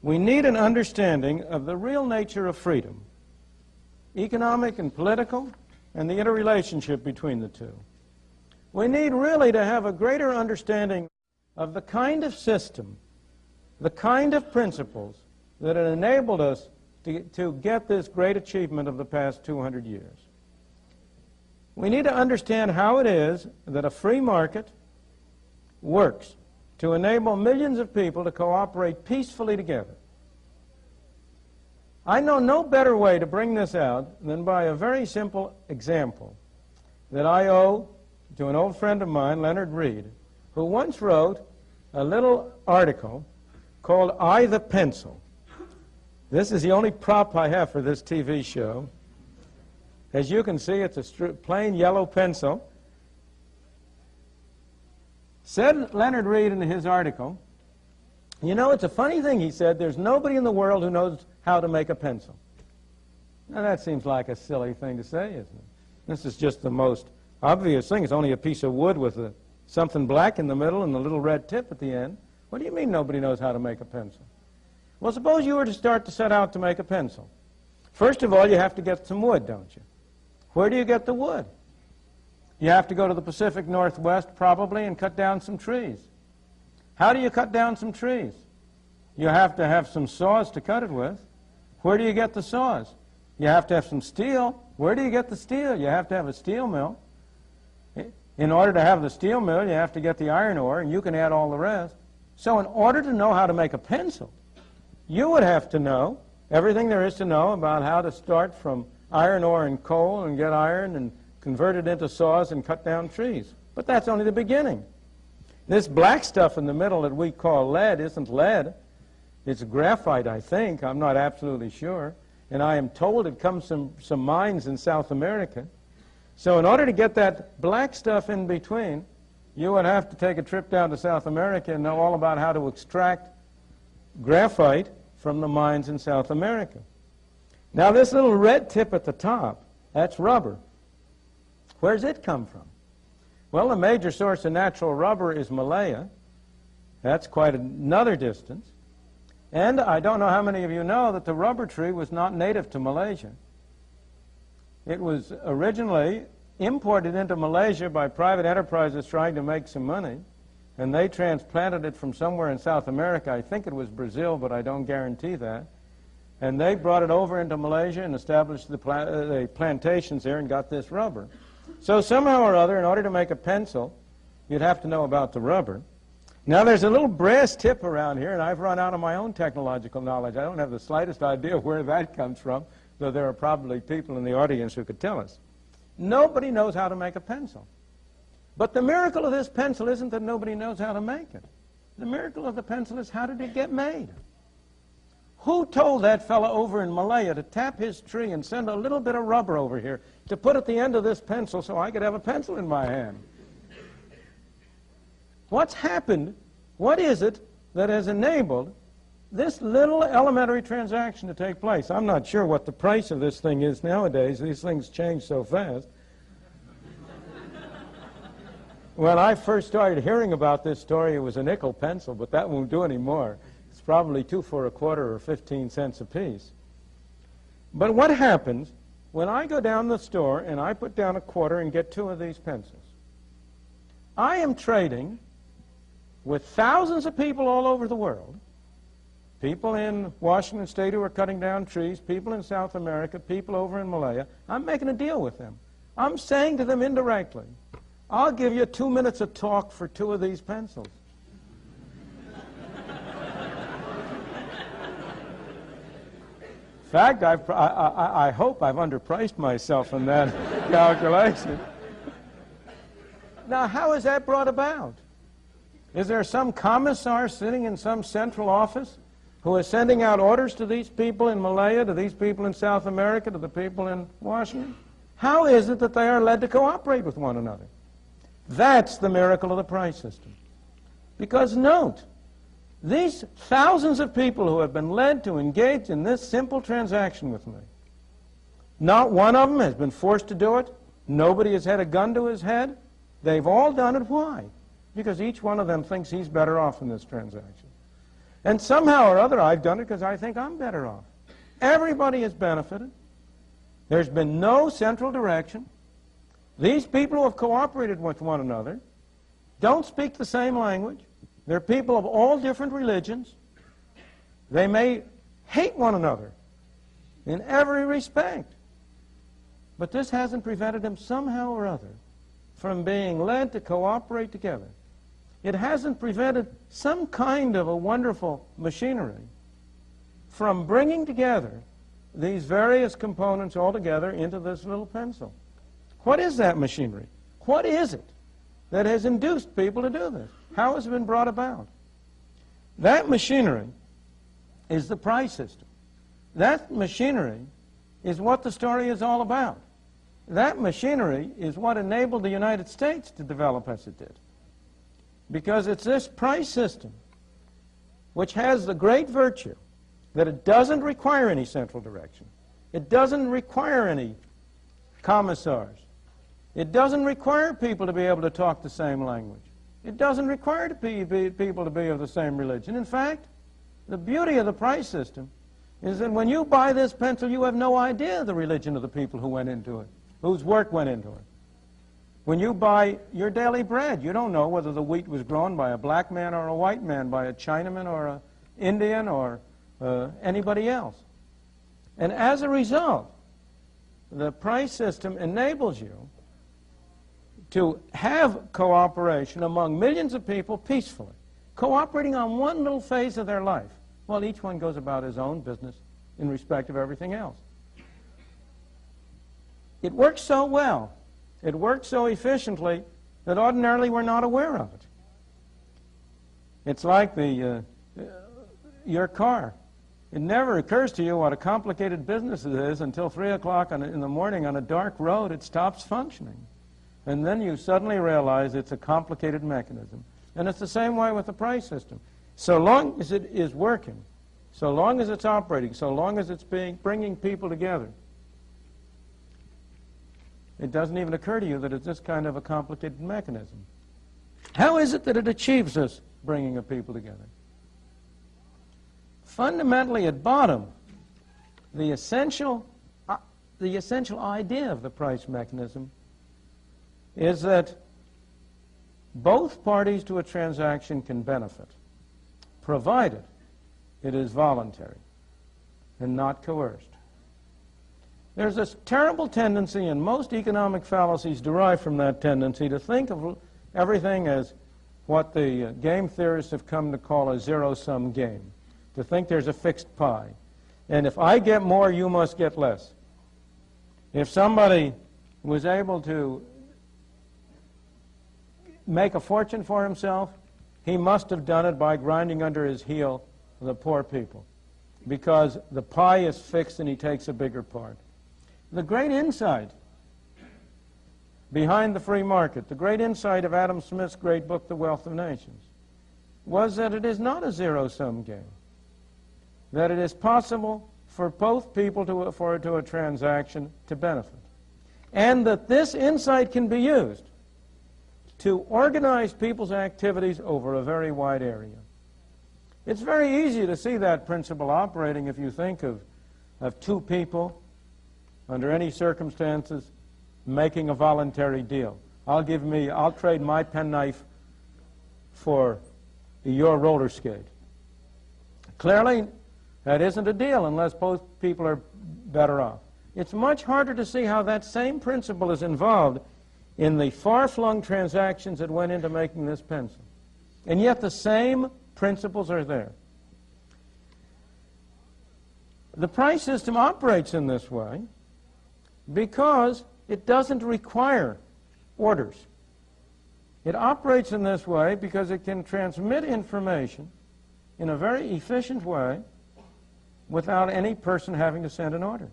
We need an understanding of the real nature of freedom, economic and political, and the interrelationship between the two. We need really to have a greater understanding of the kind of system, the kind of principles that have enabled us to get this great achievement of the past 200 years. We need to understand how it is that a free market works to enable millions of people to cooperate peacefully together. I know no better way to bring this out than by a very simple example that I owe to an old friend of mine, Leonard Reed, who once wrote a little article called "I the Pencil." This is the only prop I have for this TV show. As you can see, it's a plain yellow pencil. Said Leonard Reed in his article, you know, it's a funny thing, he said, there's nobody in the world who knows how to make a pencil. Now that seems like a silly thing to say, isn't it? This is just the most obvious thing. It's only a piece of wood with something black in the middle and a little red tip at the end. What do you mean nobody knows how to make a pencil? Well, suppose you were to start to set out to make a pencil. First of all, you have to get some wood, don't you? Where do you get the wood? You have to go to the Pacific Northwest, probably, and cut down some trees. How do you cut down some trees? You have to have some saws to cut it with. Where do you get the saws? You have to have some steel. Where do you get the steel? You have to have a steel mill. In order to have the steel mill, you have to get the iron ore, and you can add all the rest. So in order to know how to make a pencil, you would have to know everything there is to know about how to start from iron ore and coal and get iron and convert it into saws and cut down trees. But that's only the beginning. This black stuff in the middle that we call lead isn't lead. It's graphite, I think. I'm not absolutely sure. And I am told it comes from some mines in South America. So in order to get that black stuff in between, you would have to take a trip down to South America and know all about how to extract graphite from the mines in South America. Now this little red tip at the top, that's rubber. Where's it come from? Well, the major source of natural rubber is Malaya. That's quite another distance. And I don't know how many of you know that the rubber tree was not native to Malaysia. It was originally imported into Malaysia by private enterprises trying to make some money, and they transplanted it from somewhere in South America. I think it was Brazil, but I don't guarantee that. And they brought it over into Malaysia and established the plantations there and got this rubber. So somehow or other, in order to make a pencil, you'd have to know about the rubber. Now there's a little brass tip around here, and I've run out of my own technological knowledge. I don't have the slightest idea where that comes from, though there are probably people in the audience who could tell us. Nobody knows how to make a pencil. But the miracle of this pencil isn't that nobody knows how to make it. The miracle of the pencil is, how did it get made? Who told that fellow over in Malaya to tap his tree and send a little bit of rubber over here to put at the end of this pencil so I could have a pencil in my hand? What's happened? What is it that has enabled this little elementary transaction to take place? I'm not sure what the price of this thing is nowadays. These things change so fast. When I first started hearing about this story, it was a nickel pencil, but that won't do anymore. It's probably 2 for a quarter or 15 cents apiece. But what happens when I go down the store and I put down a quarter and get 2 of these pencils? I am trading with thousands of people all over the world, people in Washington State who are cutting down trees, people in South America, people over in Malaya. I'm making a deal with them. I'm saying to them indirectly, I'll give you 2 minutes of talk for 2 of these pencils. In fact, I hope I've underpriced myself in that calculation. Now, how is that brought about? Is there some commissar sitting in some central office who is sending out orders to these people in Malaya, to these people in South America, to the people in Washington? How is it that they are led to cooperate with one another? That's the miracle of the price system. Because note, these thousands of people who have been led to engage in this simple transaction with me, not one of them has been forced to do it. Nobody has had a gun to his head. They've all done it. Why? Because each one of them thinks he's better off in this transaction. And somehow or other, I've done it because I think I'm better off. Everybody has benefited. There's been no central direction. These people who have cooperated with one another don't speak the same language. They're people of all different religions. They may hate one another in every respect. But this hasn't prevented them somehow or other from being led to cooperate together. It hasn't prevented some kind of a wonderful machinery from bringing together these various components all together into this little pencil. What is that machinery? What is it that has induced people to do this? How has it been brought about? That machinery is the price system. That machinery is what the story is all about. That machinery is what enabled the United States to develop as it did. Because it's this price system which has the great virtue that it doesn't require any central direction. It doesn't require any commissars. It doesn't require people to be able to talk the same language. It doesn't require people to be of the same religion. In fact, the beauty of the price system is that when you buy this pencil, you have no idea the religion of the people who went into it, whose work went into it. When you buy your daily bread, you don't know whether the wheat was grown by a black man or a white man, by a Chinaman or an Indian or anybody else. And as a result, the price system enables you to have cooperation among millions of people peacefully, cooperating on one little phase of their life, while each one goes about his own business in respect of everything else. It works so well, it works so efficiently, that ordinarily we're not aware of it. It's like your car. It never occurs to you what a complicated business it is until 3 o'clock in the morning on a dark road it stops functioning. And then you suddenly realize it's a complicated mechanism. And it's the same way with the price system. So long as it is working, so long as it's operating, so long as it's bringing people together, it doesn't even occur to you that it's this kind of a complicated mechanism. How is it that it achieves this bringing of people together? Fundamentally, at bottom, the essential idea of the price mechanism is that both parties to a transaction can benefit, provided it is voluntary and not coerced. There's this terrible tendency, and most economic fallacies derive from that tendency, to think of everything as what the game theorists have come to call a zero-sum game, to think there's a fixed pie. And if I get more, you must get less. If somebody was able to make a fortune for himself, he must have done it by grinding under his heel the poor people, because the pie is fixed and he takes a bigger part. The great insight behind the free market, the great insight of Adam Smith's great book, The Wealth of Nations, was that it is not a zero-sum game, that it is possible for both people to a transaction to benefit, and that this insight can be used to organize people's activities over a very wide area. It's very easy to see that principle operating if you think of two people under any circumstances making a voluntary deal. I'll trade my penknife for your roller skate. Clearly, that isn't a deal unless both people are better off. It's much harder to see how that same principle is involved in the far-flung transactions that went into making this pencil. And yet the same principles are there. The price system operates in this way because it doesn't require orders. It operates in this way because it can transmit information in a very efficient way without any person having to send an order.